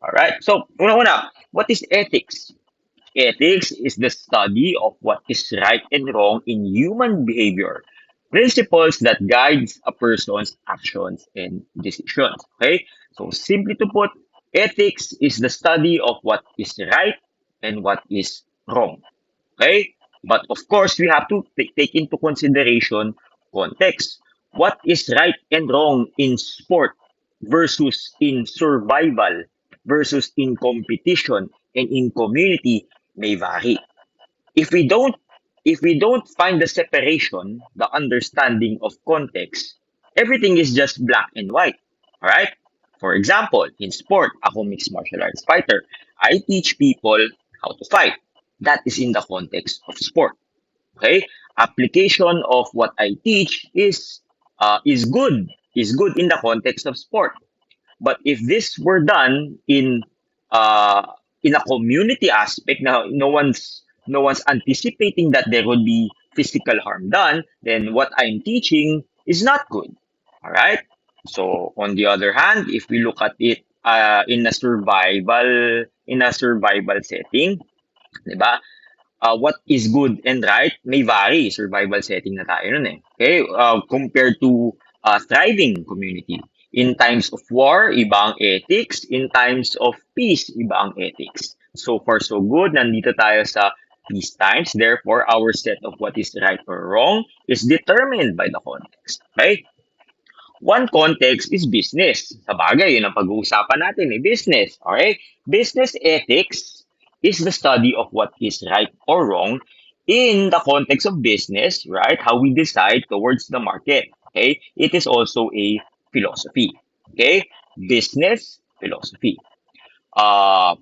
All right. So, una-una, what is ethics? Ethics is the study of what is right and wrong in human behavior, principles that guides a person's actions and decisions. Okay? So, simply to put, ethics is the study of what is right and what is wrong. Okay? But of course, we have to take into consideration context. What is right and wrong in sport versus in survival versus in competition and in community may vary. If we don't if we don't find the separation, the understanding of context, everything is just black and white. All right? For example, in sport, ako mixed martial arts fighter, I teach people how to fight. That is in the context of sport. Okay? Application of what I teach is good in the context of sport. But if this were done uh, in a community aspect, now no one's anticipating that there would be physical harm done, then what I'm teaching is not good. All right. So on the other hand, if we look at it in a survival setting, 'di ba? What is good and right may vary. Survival setting na tayo nun eh. Okay? Compared to thriving community. In times of war, iba ang ethics. In times of peace, iba ang ethics. So far, so good. Nandito tayo sa peace times. Therefore, our set of what is right or wrong is determined by the context. Okay? One context is business. Sa bagay, yun ang pag-uusapan natin eh, business. Okay? Business ethics is the study of what is right or wrong in the context of business, right? How we decide towards the market. Okay? It is also a philosophy. Okay? Business philosophy. Uh,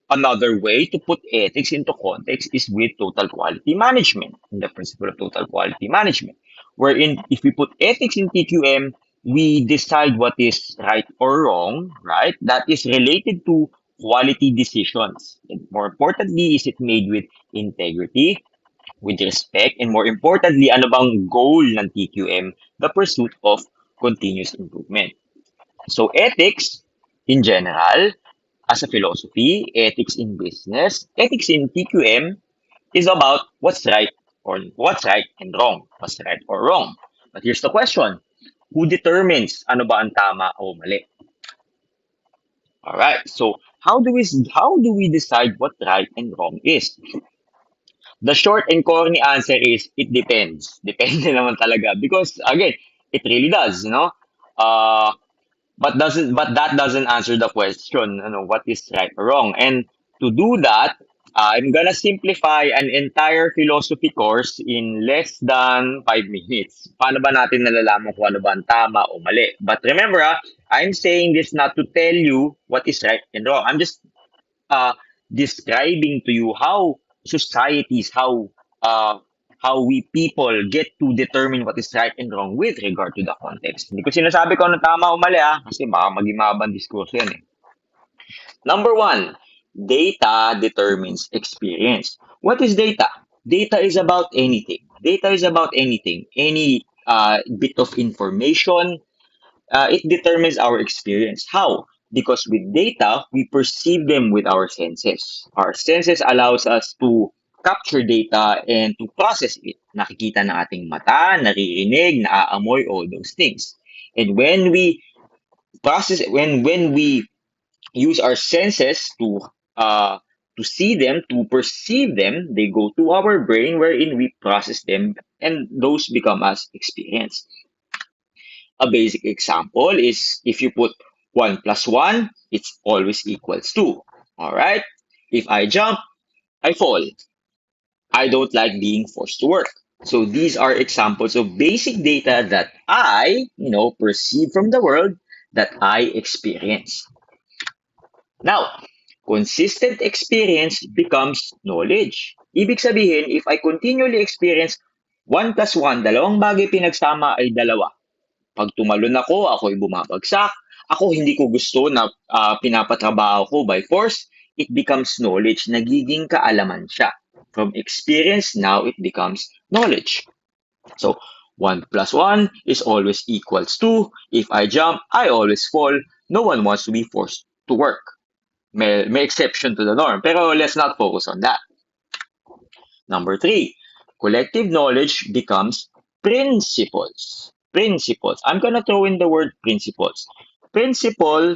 Another way to put ethics into context is with total quality management, in the principle of total quality management, wherein if we put ethics in TQM, we decide what is right or wrong, right? That is related to quality decisions. And more importantly, is it made with integrity, with respect, and more importantly, ano bang goal ng TQM? The pursuit of continuous improvement. So ethics, in general, as a philosophy, ethics in business, ethics in TQM is about what's right and wrong. What's right or wrong. But here's the question. Who determines ano ba ang tama o mali? All right. So how do we decide what right and wrong is? The short and corny answer is it depends. Depende naman talaga because again, it really does, Uh but that doesn't answer the question, what is right or wrong. And to do that, I'm gonna simplify an entire philosophy course in less than 5 minutes. Paano ba natin nalalaman kung ano ba ang tama o mali? But remember, I'm saying this not to tell you what is right and wrong. I'm just uh, describing to you how societies, uh, how we people get to determine what is right and wrong with regard to the context. Hindi ko sinasabi kung ano tama o mali kasi baka maging mahabang diskurso yan eh. Number one, data determines experience. What is data? Data is about anything. Data is about anything. Any bit of information, it determines our experience. How? Because with data, we perceive them with our senses. Our senses allows us to capture data and to process it. Nakikita ng ating mata, naririnig, naaamoy, all those things. And when we when we use our senses to see them, to perceive them, they go to our brain wherein we process them and those become as experience. A basic example is if you put 1 plus 1, it's always equals 2. All right? If I jump, I fall. I don't like being forced to work. So these are examples of basic data that I, perceive from the world that I experience. Now, consistent experience becomes knowledge. Ibig sabihin, if I continually experience 1 plus 1, dalawang bagay pinagsama ay dalawa. Pag tumalon ako, ako'y bumabagsak. Ako hindi ko gusto na pinapatrabaho ko by force. It becomes knowledge. Nagiging kaalaman siya. From experience, now it becomes knowledge. So, 1 plus 1 is always equals 2. If I jump, I always fall. No one wants to be forced to work. may exception to the norm. Pero let's not focus on that. Number three, collective knowledge becomes principles. Principles. I'm gonna throw in the word principles. Principle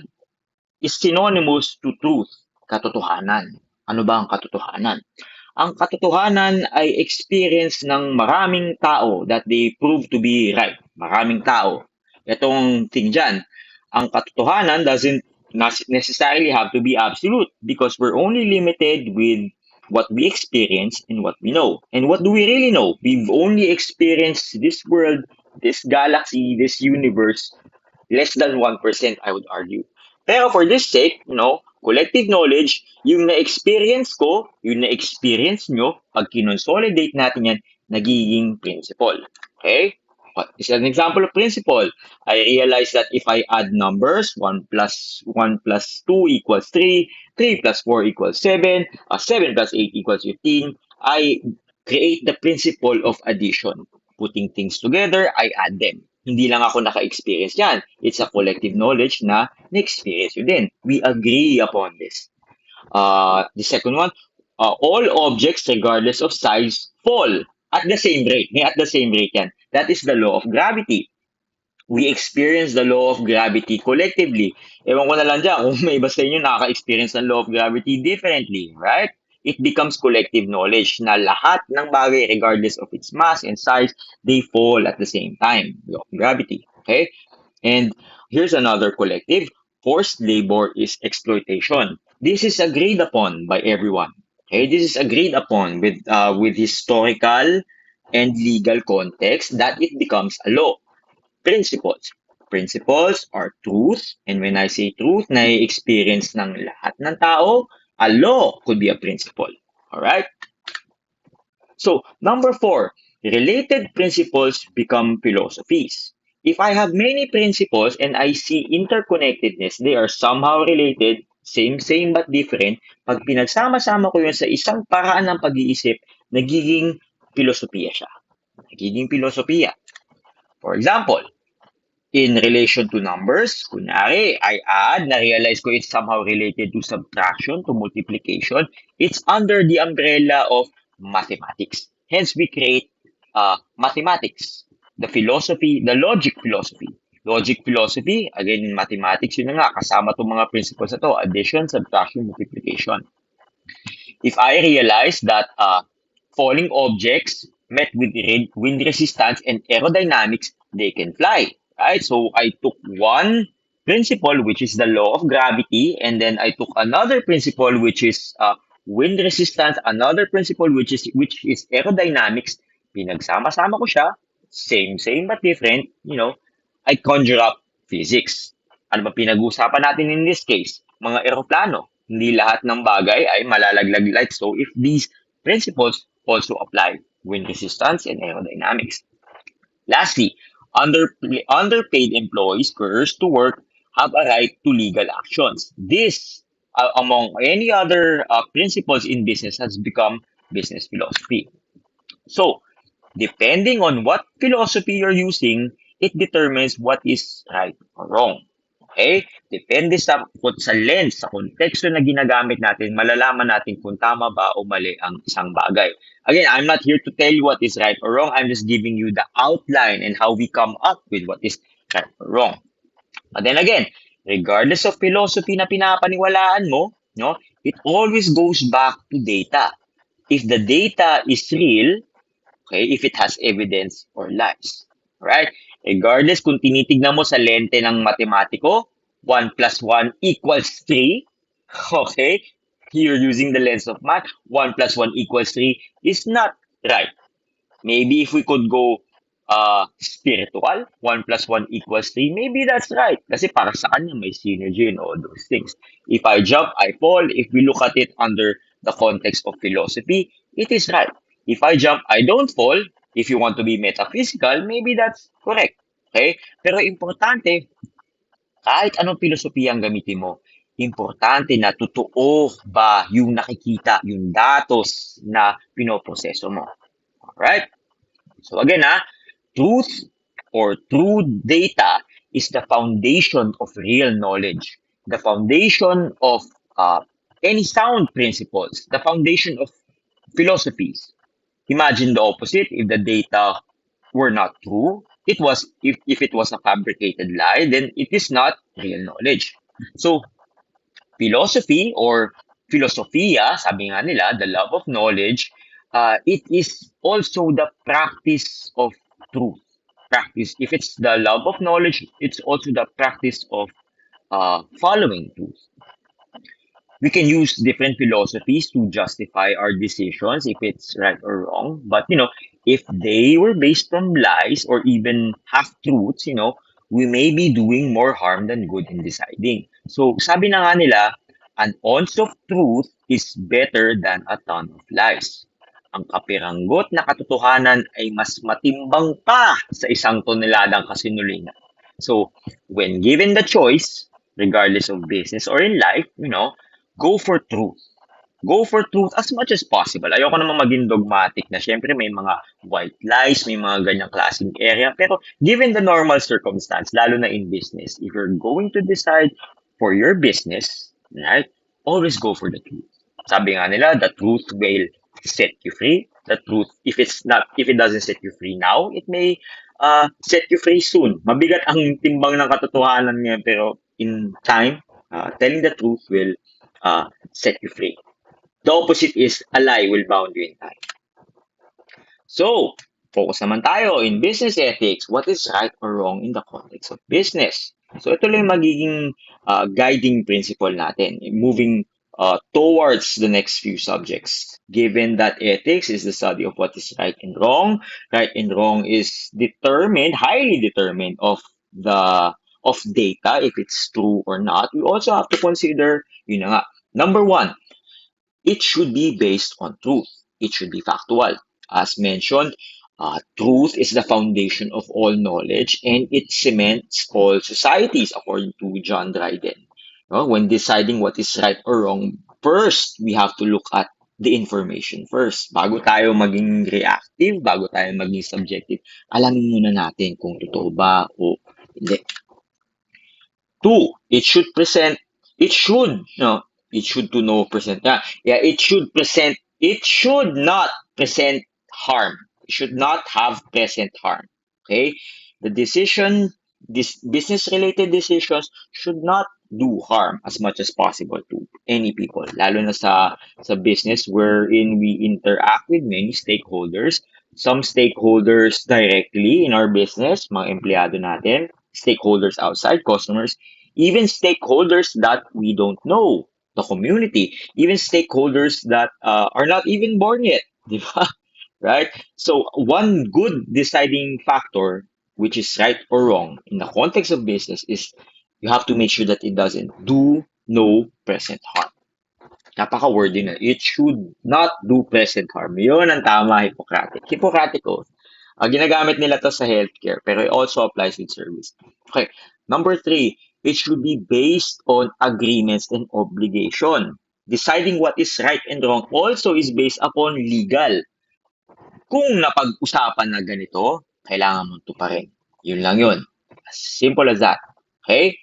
is synonymous to truth, katotohanan. Ano ba ang katotohanan? Ang katotohanan ay experience ng maraming tao that they prove to be right. Maraming tao. Itong thing dyan, ang katotohanan doesn't necessarily have to be absolute because we're only limited with what we experience and what we know. And what do we really know? We've only experienced this world, this galaxy, this universe less than 1%, I would argue. Pero for this sake, collective knowledge, yung na-experience ko, yung na-experience nyo, pag kinonsolidate natin yan, nagiging principle. Okay? What is an example of principle? I realize that if I add numbers, 1 plus 2 equals 3, 3 plus 4 equals 7, 7 plus 8 equals 15, I create the principle of addition. Putting things together, I add them. Hindi lang ako naka-experience yan. It's a collective knowledge na na-experience yun din. We agree upon this. The second one, all objects regardless of size fall at the same rate. May at the same rate yan. That is the law of gravity. We experience the law of gravity collectively. Ewan ko na lang dyan kung may iba sa inyo nakaka-experience ng law of gravity differently, right? It becomes collective knowledge na lahat ng bagay, regardless of its mass and size, they fall at the same time. Law of gravity, okay? And here's another collective. Forced labor is exploitation. This is agreed upon by everyone. Okay, this is agreed upon with historical and legal context that it becomes a law. Principles. Principles are truth, and when I say truth, na-experience ng lahat ng tao, a law could be a principle. Alright? So, number 4, related principles become philosophies. If I have many principles and I see interconnectedness, they are somehow related, same but different. Pag pinagsama-sama ko yun sa isang paraan ng pag-iisip, nagiging filosofiya siya. Nagiging filosofiya. For example, in relation to numbers, kunyari, I add, na-realize ko it's somehow related to subtraction, to multiplication. It's under the umbrella of mathematics. Hence, we create mathematics, the philosophy, the logic philosophy. Logic philosophy, again, in mathematics, yun na nga, kasama itong mga principles na to, addition, subtraction, multiplication. If I realize that falling objects met with wind resistance and aerodynamics, they can fly, right? So I took one principle, which is the law of gravity, and then I took another principle, which is wind resistance, another principle, which is aerodynamics. Pinagsama-sama ko siya, same but different, I conjure up physics. Ano ba pinag-uusapan natin in this case? Mga eroplano. Hindi lahat ng bagay ay malalaglag light. So if these principles also apply, wind resistance and aerodynamics. Lastly, underpaid employees coerced to work have a right to legal actions. This, among any other principles in business, has become business philosophy. So, depending on what philosophy you're using, it determines what is right or wrong. Okay? Depende sa lens, sa konteksto na ginagamit natin, malalaman natin kung tama ba o mali ang isang bagay. Again, I'm not here to tell you what is right or wrong. I'm just giving you the outline and how we come up with what is right or wrong. But then again, regardless of philosophy na pinapaniwalaan mo, it always goes back to data. If the data is real, okay, if it has evidence or lies, right? Regardless kung tinitignan mo sa lente ng matematiko, 1 plus 1 equals 3, okay? Here, using the lens of math, 1 plus 1 equals 3 is not right. Maybe if we could go spiritual, 1 plus 1 equals 3, maybe that's right. Kasi para sa kanya, may synergy and all those things. If I jump, I fall. If we look at it under the context of philosophy, it is right. If I jump, I don't fall. If you want to be metaphysical, maybe that's correct. Okay? Pero importante, kahit anong filosofiya ang gamitin mo, importante na totoo ba yung nakikita, yung datos na pinoproseso mo. Alright? So again, truth or true data is the foundation of real knowledge. The foundation of Any sound principles, the foundation of philosophies. Imagine the opposite if the data were not true. If it was a fabricated lie, then it is not real knowledge. So philosophy or philosophia, sabi nga nila, the love of knowledge, it is also the practice of truth. Practice. If it's the love of knowledge, it's also the practice of following truth. We can use different philosophies to justify our decisions if it's right or wrong. But if they were based on lies or even half truths, we may be doing more harm than good in deciding. So sabi na nga nila, an ounce of truth is better than a ton of lies. Ang kapiranggot na katotohanan ay mas matimbang pa sa isang toneladang kasinungalingan. So, when given the choice, regardless of business or in life, go for truth. Go for truth as much as possible. Ayoko naman maging dogmatic na syempre may mga white lies, may mga ganyang klaseng area. Pero given the normal circumstance, lalo na in business, if you're going to decide for your business, right, always go for the truth. Sabi nga nila, the truth will set you free. The truth, if it doesn't set you free now, it may set you free soon. Mabigat ang timbang ng katotohanan ngayon, pero in time, telling the truth will set you free. The opposite is a lie will bound you in time. So, focus naman tayo in business ethics. What is right or wrong in the context of business? So, ito lang yung magiging guiding principle natin moving towards the next few subjects. Given that ethics is the study of what is right and wrong is determined, highly determined of data, if it's true or not. We also have to consider, yun na nga, number one, it should be based on truth. It should be factual. As mentioned, truth is the foundation of all knowledge and it cements all societies, according to John Dryden. When deciding what is right or wrong, first, we have to look at the information first. Bago tayo maging reactive, bago tayo maging subjective, alamin muna natin kung totoo ba o hindi. Two, it should, no, it should to no present, it should not present harm. It should not have present harm. Okay? The this business related decisions should not do harm as much as possible to any people, lalo na sa business wherein we interact with many stakeholders. Some stakeholders directly in our business, mga empleyado natin, stakeholders outside, customers, even stakeholders that we don't know, the community, even stakeholders that are not even born yet, di ba? Right? So one good deciding factor, which is right or wrong in the context of business, is you have to make sure that it doesn't do no present harm. Napaka-word din na. It should not do present harm. Yun ang tama, Hippocratic. Hippocratic oath. Ginagamit nila to sa healthcare, pero it also applies with service. Okay. Number three, it should be based on agreements and obligation. Deciding what is right and wrong also is based upon legal. Kung napag-usapan na ganito, kailangan mo ito pa rin. Yun lang yun. As simple as that. Okay?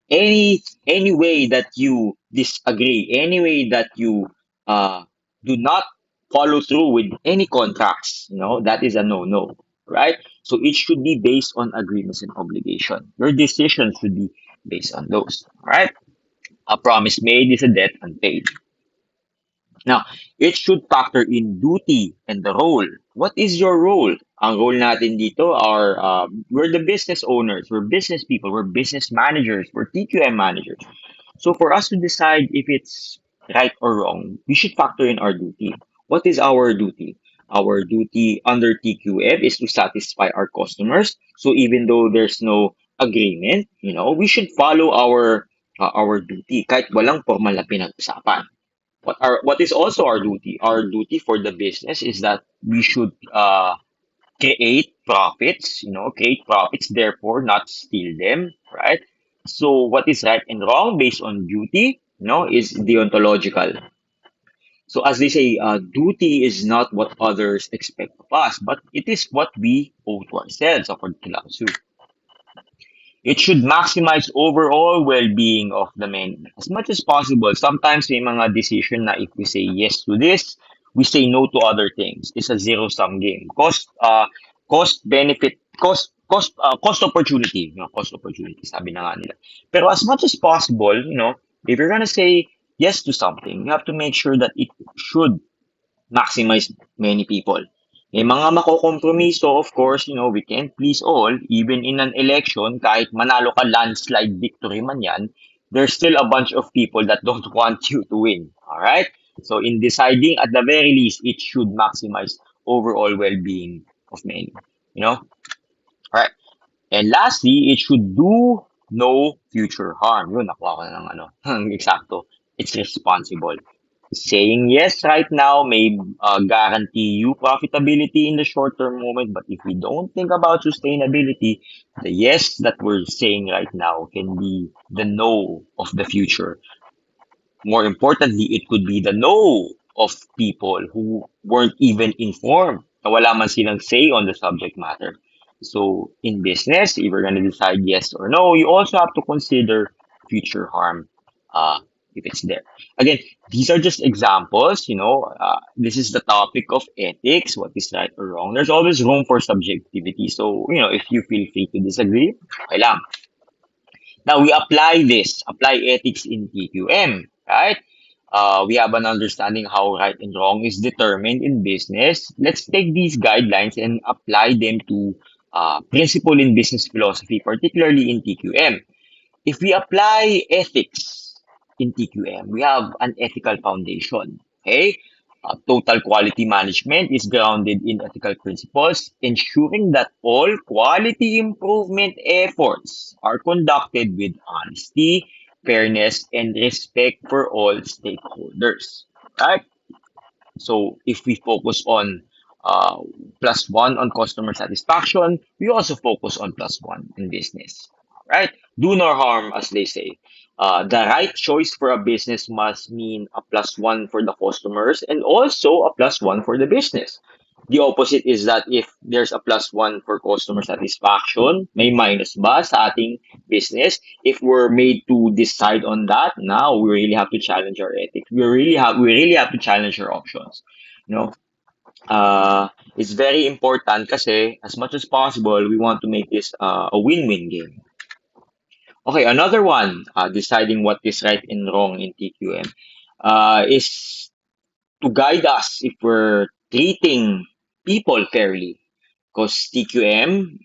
Any way that you disagree, any way that you do not follow through with any contracts, that is a no-no, right? So it should be based on agreements and obligation. Your decision should be based on those, right? A promise made is a debt unpaid. Now, it should factor in duty and the role. What is your role? Ang role natin dito are, we're the business owners, we're business people, we're business managers, we're TQM managers. So for us to decide if it's right or wrong, we should factor in our duty. What is our duty? Our duty under TQM is to satisfy our customers. So even though there's no agreement, we should follow our duty kahit walang formal na pinag-usapan. What is also our duty? Our duty for the business is that we should create profits, therefore not steal them, right? So what is right and wrong based on duty, is deontological. So as they say, duty is not what others expect of us, but it is what we owe to ourselves, according to Lao Tzu. It should maximize overall well-being of the many as much as possible. Sometimes may mga decision na if we say yes to this, we say no to other things. It's a zero-sum game. Cost benefit, cost opportunity, cost opportunity, sabi na nga nila. Pero as much as possible, if you're gonna say yes to something, you have to make sure that it should maximize many people. May mga makokompromiso, of course, we can't please all. Even in an election, kahit manalo ka landslide victory man yan, there's still a bunch of people that don't want you to win. Alright? So in deciding, at the very least, it should maximize overall well-being of many. Alright. And lastly, it should do no future harm. Yun, nakuha ko na ng eksakto. It's responsible. Saying yes right now may guarantee you profitability in the short term moment, but if we don't think about sustainability, the yes that we're saying right now can be the no of the future. More importantly, it could be the no of people who weren't even informed, na wala man silang say on the subject matter. So in business, if you're gonna decide yes or no, you also have to consider future harm if it's there. Again, these are just examples, this is the topic of ethics, what is right or wrong. There's always room for subjectivity. So, if you feel free to disagree, okay lang. Now we apply ethics in TQM, right? We have an understanding how right and wrong is determined in business. Let's take these guidelines and apply them to principle in business philosophy, particularly in TQM. If we apply ethics in TQM, we have an ethical foundation. Okay? Total quality management is grounded in ethical principles, ensuring that all quality improvement efforts are conducted with honesty, fairness, and respect for all stakeholders. Right? So if we focus on uh, +1 on customer satisfaction, we also focus on +1 in business. Right? Do no harm, as they say. The right choice for a business must mean a +1 for the customers and also a +1 for the business. The opposite is that if there's a +1 for customer satisfaction, may minus ba sa ating business? If we're made to decide on that, now we really have to challenge our ethics. We really have to challenge our options. You know, it's very important kasi as much as possible, we want to make this a win-win game. Okay, another one, deciding what is right and wrong in TQM, is to guide us if we're treating people fairly. Because TQM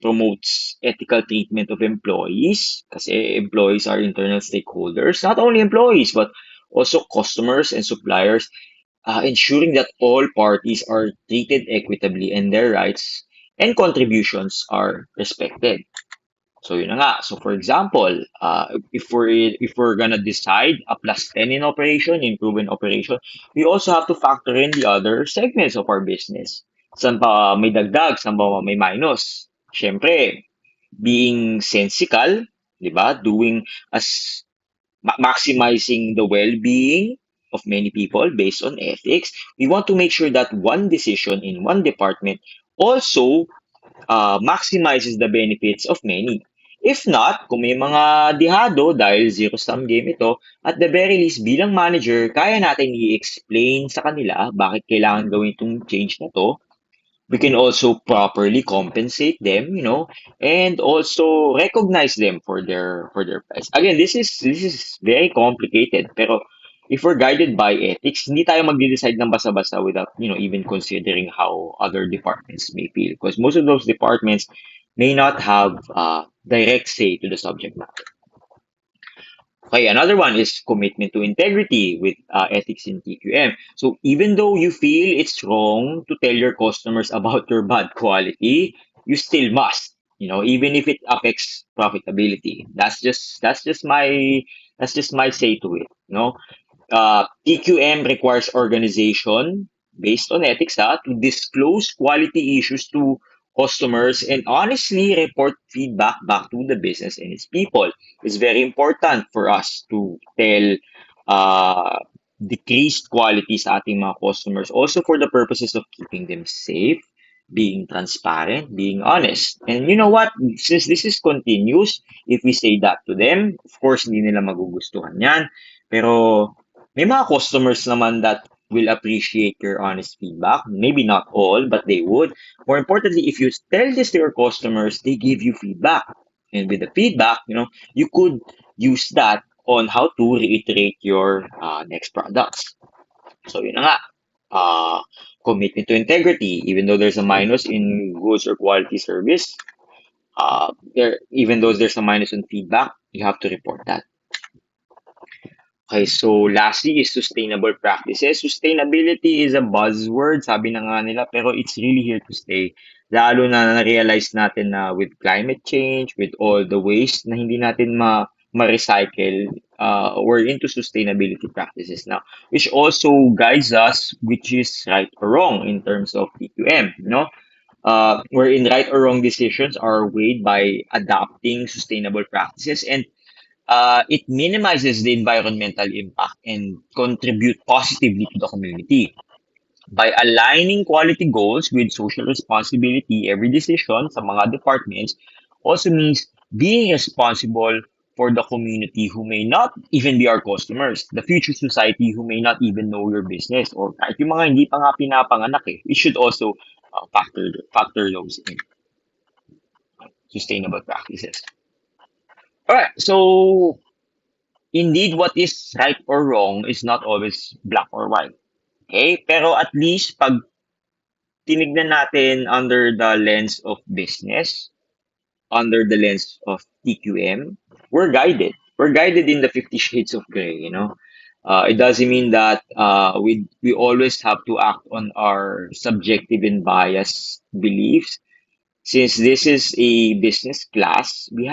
promotes ethical treatment of employees, kasi employees are internal stakeholders, not only employees, but also customers and suppliers, ensuring that all parties are treated equitably and their rights and contributions are respected. So yun na nga. So for example, if we're gonna decide a +10 in operation, improve in operation, we also have to factor in the other segments of our business. Saan pa may dagdag, saan pa may minus. Siyempre, being sensical, di ba? Doing as maximizing the well-being of many people based on ethics, we want to make sure that one decision in one department also maximizes the benefits of many. If not, kung may mga dihado dahil zero-sum game ito, at the very least bilang manager, kaya natin i-explain sa kanila bakit kailangan gawin itong change na to. We can also properly compensate them, and also recognize them for their price. Again, this is very complicated, pero if we're guided by ethics, hindi tayo magde-decide ng basta-basta without, even considering how other departments may feel. Because most of those departments may not have direct say to the subject matter. Okay, another one is commitment to integrity with ethics in TQM. So even though you feel it's wrong to tell your customers about your bad quality, you still must, even if it affects profitability. That's just my say to it. TQM requires organization based on ethics to disclose quality issues to customers and honestly report feedback back to the business and its people. It's very important for us to tell uh, decreased quality sa ating mga customers also for the purposes of keeping them safe, being transparent, being honest. And you know what? Since this is continuous, if we say that to them, of course, hindi nila magugustuhan yan. Pero may mga customers naman that will appreciate your honest feedback. Maybe not all, but they would. More importantly, if you tell this to your customers, they give you feedback. And with the feedback, you could use that on how to reiterate your next products. So yun na nga. Uh, Commitment to integrity, even though there's a minus in goods or quality service, even though there's a minus in feedback, you have to report that. Okay, so lastly is sustainable practices. Sustainability is a buzzword, sabi na nga nila, pero it's really here to stay. Lalo na na-realize natin na with climate change, with all the waste na hindi natin ma-recycle, we're into sustainability practices now, which also guides us which is right or wrong in terms of PQM, wherein right or wrong decisions are weighed by adopting sustainable practices, and it minimizes the environmental impact and contribute positively to the community. By aligning quality goals with social responsibility, every decision sa mga departments also means being responsible for the community who may not even be our customers, the future society who may not even know your business, or kahit yung mga hindi pa nga pinapanganak we should also factor those in sustainable practices. All right, so indeed, what is right or wrong is not always black or white. Okay? Pero at least pag tinignan natin under the lens of business, under the lens of TQM, we're guided. We're guided in the 50 shades of gray. It doesn't mean that we always have to act on our subjective and biased beliefs. Since this is a business class, we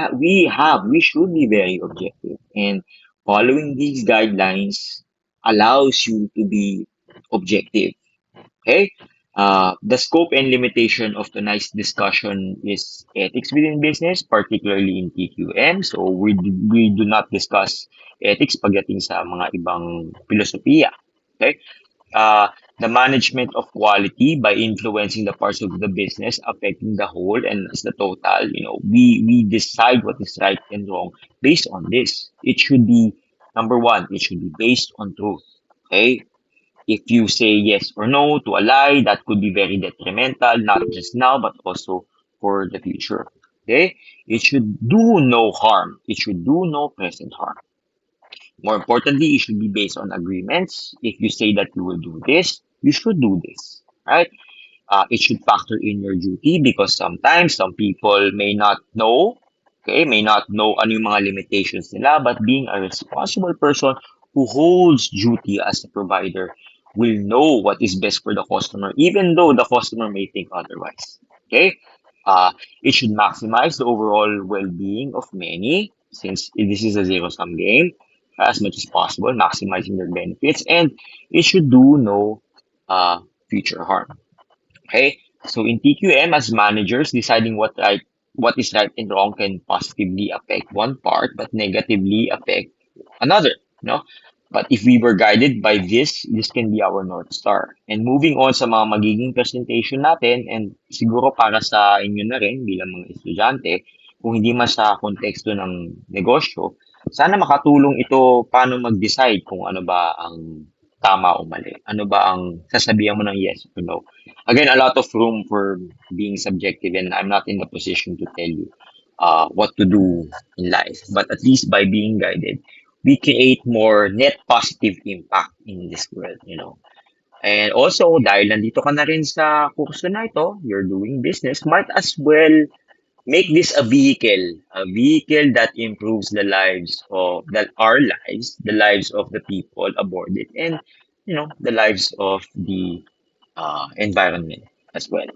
should be very objective. And following these guidelines allows you to be objective. Okay? The scope and limitation of tonight's discussion is ethics within business, particularly in TQM. So we do not discuss ethics pagdating sa mga ibang filosofiya. Okay? uh, the management of quality by influencing the parts of the business affecting the whole and as the total. We decide what is right and wrong based on this. It should be number one, it should be based on truth. Okay, if you say yes or no to a lie, that could be very detrimental, not just now but also for the future. Okay, it should do no harm, it should do no present harm. More importantly, it should be based on agreements. If you say that you will do this, you should do this, right? It should factor in your duty because sometimes some people may not know, okay, may not know ano yung mga limitations nila, but being a responsible person who holds duty as a provider will know what is best for the customer, even though the customer may think otherwise. Okay? Uh, it should maximize the overall well-being of many, since this is a zero-sum game, as much as possible, maximizing their benefits, and it should do no future harm. Okay, so in TQM, as managers, deciding what is right and wrong can positively affect one part, but negatively affect another. But if we were guided by this can be our North Star. And moving on sa mga magiging presentation natin, and siguro para sa inyo na rin bilang mga estudyante, kung hindi man sa konteksto ng negosyo, sana makatulong ito paano mag-decide kung ano ba ang tama o mali. Ano ba ang sasabihan mo ng yes or no. Again, a lot of room for being subjective, and I'm not in the position to tell you what to do in life. But at least by being guided, we create more net positive impact in this world. And also, dahil nandito ka na rin sa kurso na ito, you're doing business, might as well make this a vehicle that improves our lives, the lives of the people aboard it, and the lives of the environment as well.